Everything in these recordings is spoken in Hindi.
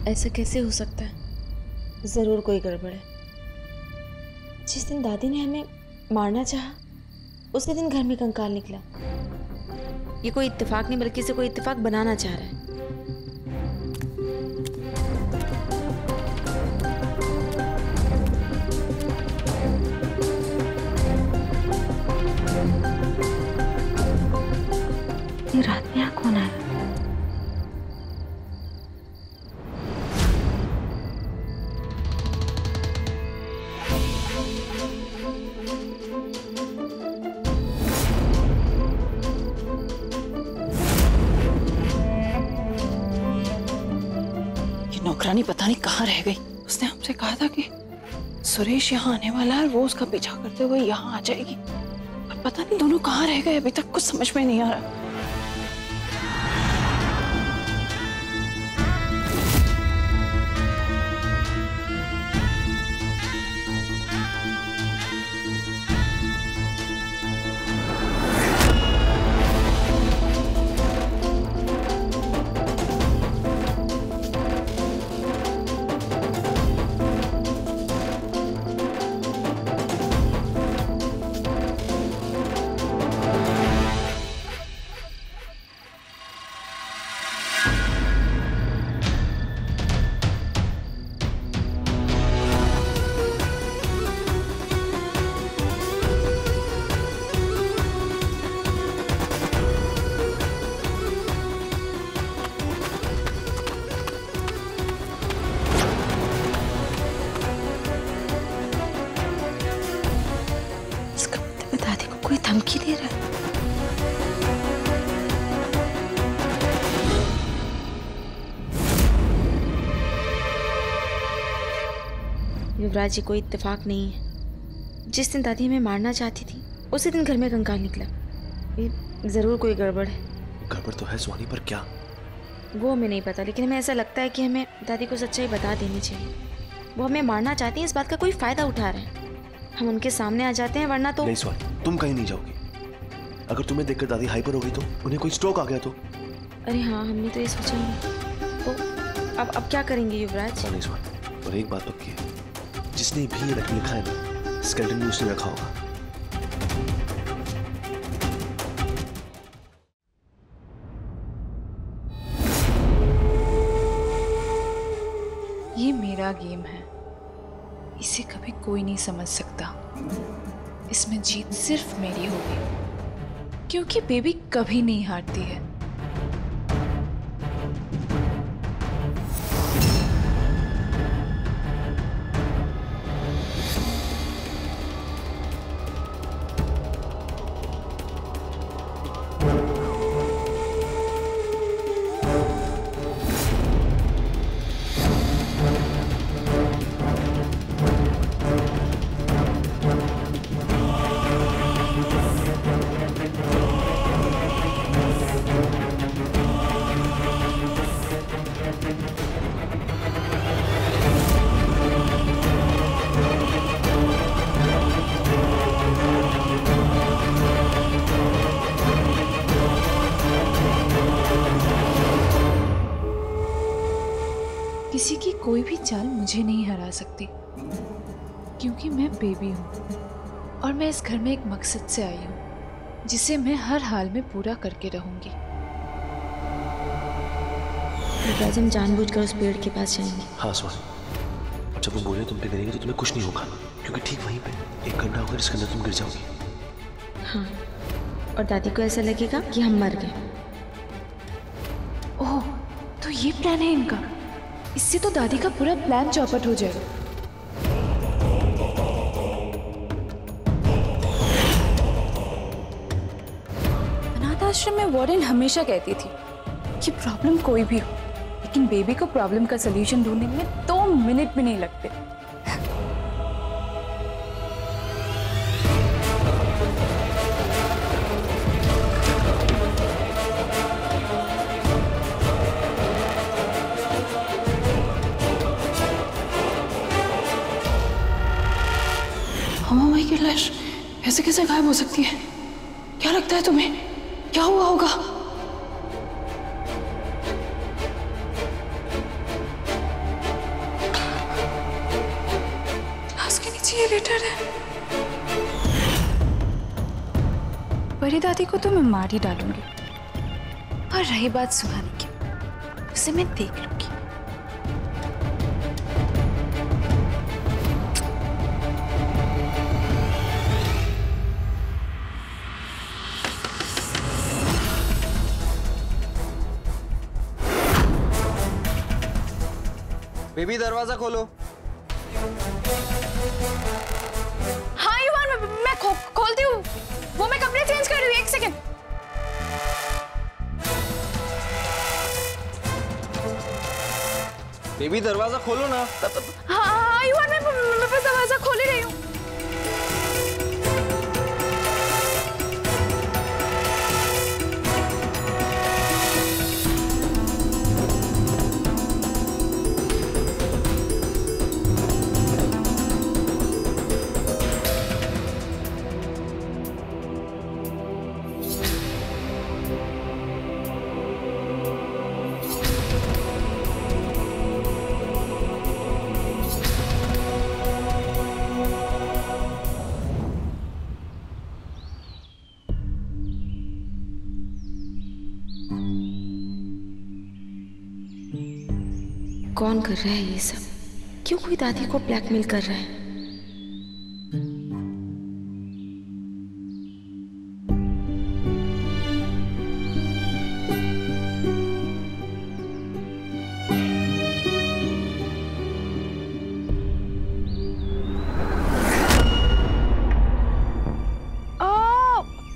ऐसा कैसे हो सकता है? जरूर कोई गड़बड़ है। जिस दिन दादी ने हमें मारना चाहा, उसी दिन घर में कंकाल निकला। ये कोई इत्तेफाक नहीं बल्कि इसे कोई इत्तेफाक बनाना चाह रहा है। ये रात में यहाँ कौन आया? नौकरानी पता नहीं कहाँ रह गई। उसने हमसे कहा था कि सुरेश यहाँ आने वाला है और वो उसका पीछा करते हुए यहाँ आ जाएगी, पर पता नहीं दोनों कहाँ रह गए। अभी तक कुछ समझ में नहीं आ रहा। कोई धमकी दे रहा है। युवराज जी, कोई इत्तेफाक नहीं है। जिस दिन दादी हमें मारना चाहती थी, उसी दिन घर में कंकाल निकला। ये जरूर कोई गड़बड़ है। गड़बड़ तो है सोनी, पर क्या? वो हमें नहीं पता, लेकिन हमें ऐसा लगता है कि हमें दादी को सच्चाई बता देनी चाहिए। वो हमें मारना चाहती हैं, इस बात का कोई फायदा उठा रहे हैं। हम उनके सामने आ जाते हैं, वरना तो। नहीं सोनी, तुम कहीं नहीं जाओगी। अगर तुम्हें देखकर दादी हाइपर होगी तो, उन्हें कोई स्ट्रोक आ गया तो। अरे हाँ, हमने तो ये सोचा नहीं। तो अब क्या करेंगे युवराज? नहीं सोनी, और एक बात पक्की है, जिसने भी ये रकम लिखा है ना, स्केलेटन में उसने रखा होगा। ये मेरा गेम है, इसे कभी कोई नहीं समझ सकता। इसमें जीत सिर्फ मेरी होगी, क्योंकि बेबी कभी नहीं हारती है। किसी की कोई भी चाल मुझे नहीं हरा सकती, क्योंकि मैं बेबी हूँ और मैं इस घर में एक मकसद से आई हूँ, जिसे मैं हर हाल में पूरा करके रहूंगी। युवराज, हम जानबूझकर उस पेड़ के पास जाएंगे। हाँ सोनी, जब वो बोले तुम पे गिरेंगे तो तुम्हें कुछ नहीं होगा, क्योंकि ठीक वहीं पे एक गड्ढा होगा जिसके अंदर तुम गिर जाओगी। हाँ, और दादी को ऐसा लगेगा कि हम मर गए। ओह, तो ये प्लान है इनका। इससे तो दादी का पूरा प्लान चौपट हो जाएगा। अनाथ आश्रम में वार्डन हमेशा कहती थी कि प्रॉब्लम कोई भी हो, लेकिन बेबी को प्रॉब्लम का सलूशन ढूंढने में 2 मिनट भी नहीं लगते। मामा माई की लाश ऐसे कैसे गायब हो सकती है? क्या लगता है तुम्हें, क्या हुआ होगा? लेटर है। बड़ी दादी को तो मैं मार ही डालूंगी, और रही बात सुहानी की, उसे मैं देख लूंगी। बेबी दरवाजा खोलो। हाँ युवान, मैं खोलती हूँ। वो मैं कपड़े चेंज कर रही हूँ, 1 सेकेंड। बेबी दरवाजा खोलो ना। हाँ युवान, मैं बस दरवाजा खोल ही रही हूँ। कौन कर रहा है ये सब? क्यों कोई दादी को ब्लैकमेल कर रहा है?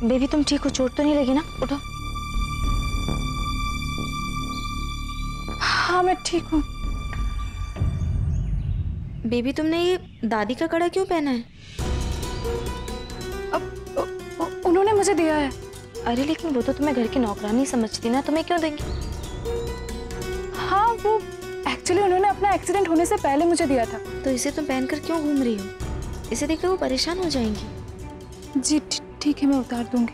बेबी तुम ठीक हो? चोट तो नहीं लगी ना? उठो। हाँ मैं ठीक हूँ। बेबी तुमने ये दादी का कड़ा क्यों पहना है? अब उन्होंने मुझे दिया है। अरे लेकिन वो तो तुम्हें घर की नौकरानी समझती ना, तुम्हें क्यों देंगी? हाँ वो एक्चुअली उन्होंने अपना एक्सीडेंट होने से पहले मुझे दिया था। तो इसे तुम पहनकर क्यों घूम रही हो? इसे देखकर वो परेशान हो जाएंगी। जी ठीक है, मैं उतार दूंगी।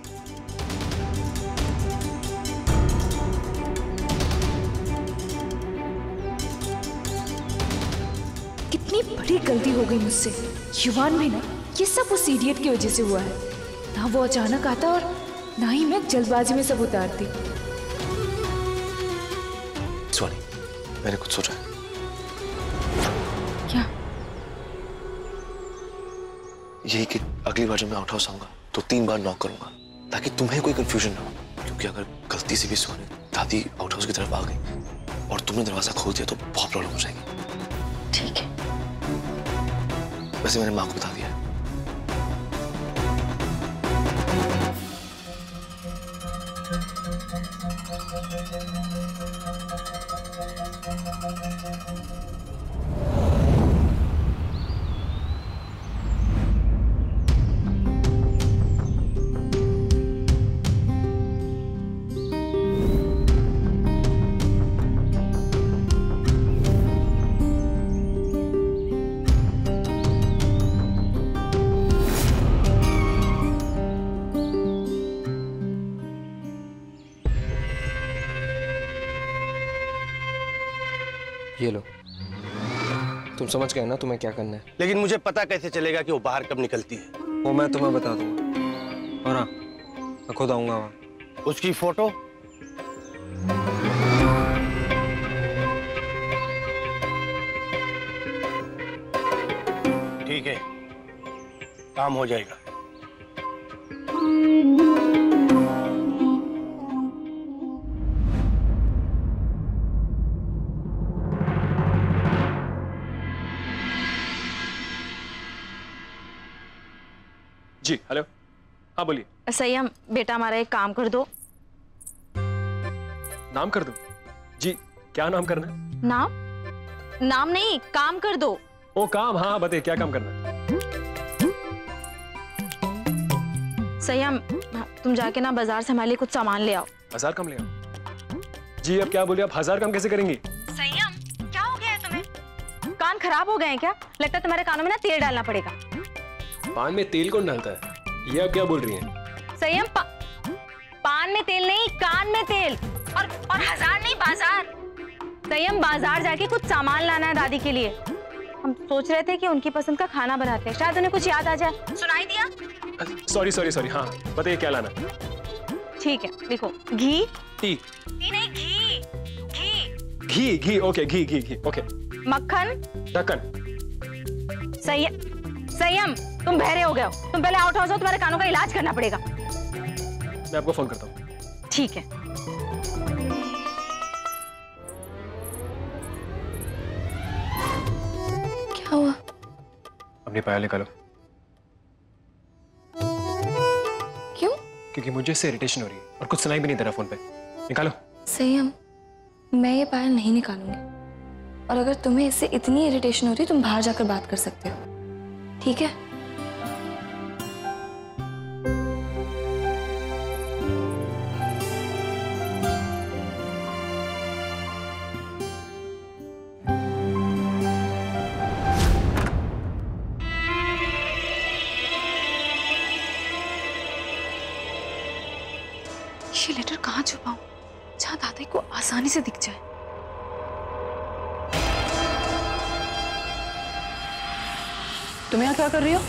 कितनी बड़ी गलती हो गई मुझसे। युवान भी ना, ये सब उस इडियट की वजह से हुआ है। ना वो अचानक आता और ना ही मैं जल्दबाजी में सब उतारती। सॉरी, मैंने कुछ सोचा है। क्या? यही कि अगली बार जब मैं आउट हाउस आऊंगा तो 3 बार नॉक करूंगा, ताकि तुम्हें कोई कंफ्यूजन ना हो। क्योंकि अगर गलती से भी सुहानी दादी आउट हाउस की तरफ आ गई और तुमने दरवाजा खोल दिया तो बहुत प्रॉब्लम हो जाएगी। ठीक है। वैसे मैंने माँ को बता दिया है। ये लो, तुम समझ गए ना तुम्हें क्या करना है। लेकिन मुझे पता कैसे चलेगा कि वो बाहर कब निकलती है? वो मैं तुम्हें बता दूंगा। और हाँ, मैं खुद आऊंगा वहां। उसकी फोटो? ठीक है, काम हो जाएगा। जी हेलो, हाँ बोलिए। संयम बेटा हमारा एक काम कर दो। नाम कर दूं? जी क्या नाम करना है? नाम नहीं, काम कर दो। ओ काम, हाँ बताइए क्या काम करना है? संयम तुम जाके ना बाजार से हमारे लिए कुछ सामान ले आओ। बाजार कम ले आओ? जी अब क्या बोलिए आप, 1000 कम कैसे करेंगी? संयम क्या हो गया है तुम्हें? कान खराब हो गए हैं क्या? लगता है तुम्हारे कानों में ना तेल डालना पड़ेगा। पान में तेल कौन डालता है? ये आप क्या बोल रही हैं? संयम पान में तेल नहीं, कान में तेल। और 1000 नहीं, बाजार। संयम बाजार जाके कुछ सामान लाना है दादी के लिए। हम सोच रहे थे कि उनकी पसंद का खाना बनाते हैं, शायद उन्हें कुछ याद आ जाए। सुनाई दिया? सॉरी हाँ बताइए क्या लाना। ठीक है लिखो, घी। टी। टी नहीं, घी। घी। घी घी ओके, घी ओके। मक्खन। ढक्कन। संयम, तुम बहरे हो गए हो। तुम पहले आउट हाउस हो, तुम्हारे कानों का इलाज करना पड़ेगा। मैं आपको फोन करता हूँ। ठीक है। क्या हुआ? अपनी पायल निकालो। क्यों? क्योंकि मुझे इससे इरिटेशन हो रही है और कुछ सुनाई भी नहीं दे रहा फोन पे। निकालो। संयम, मैं ये पायल नहीं निकालूंगी, और अगर तुम्हें इससे इतनी इरिटेशन हो रही तुम बाहर जाकर बात कर सकते हो, ठीक है? ये लेटर कहाँ छुपाऊं जहाँ दादी को आसानी से दिख जाए? तुम यहाँ क्या कर रही हो?